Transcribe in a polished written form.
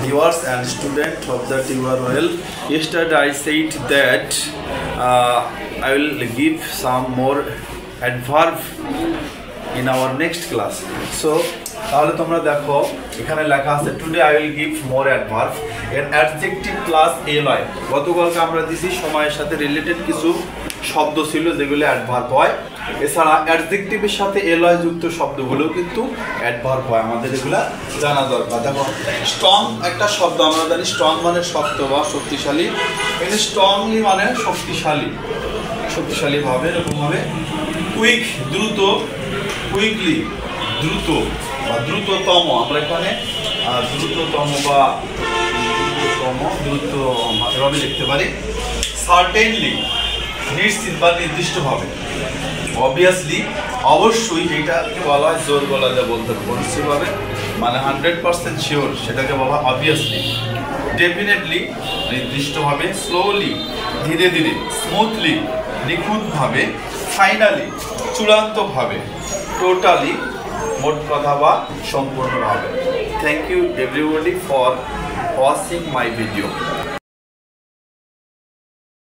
viewers and students. Hope that you are well. Yesterday I said that I will give some more adverb in our next class. So তাহলে তোমরা দেখো এখানে লেখা আছে today I will give more adverb এর adjective plus alloy. গতকালকে আমরা দিছি সময়ের সাথে রিলেটেড কিছু শব্দ ছিল যেগুলো অ্যাডভার্ব হয়, এছাড়া অ্যাডজেক্টিভের সাথে এলয় যুক্ত শব্দগুলোও কিন্তু অ্যাডভার্ব হয়, আমাদের এগুলা জানা দরকার। দেখো স্ট্রং একটা শব্দ, আমরা জানি স্ট্রং মানে শক্ত বা শক্তিশালী, এখানে স্ট্রংলি মানে শক্তিশালী, শক্তিশালীভাবে এরকমভাবে। কুইক দ্রুত, কুইকলি দ্রুত বা দ্রুততম, আমরা এখানে দ্রুততম বা দ্রুত এভাবে লিখতে পারি। সার্টেনলি নিশ্চিত বা নির্দিষ্টভাবে। অবভিয়াসলি অবশ্যই এটাকে বলা হয় জোর গলা যা বলতে হবে, নিশ্চিতভাবে মানে 100% শিওর, সেটাকে বলা হয় অবভিয়াসলি। ডেফিনেটলি নির্দিষ্টভাবে। স্লোলি ধীরে ধীরে। স্মুথলি নিখুঁতভাবে। ফাইনালি চূড়ান্তভাবে। টোটালি মোট কথা বা সম্পূর্ণভাবে। Thank you everybody for watching my video.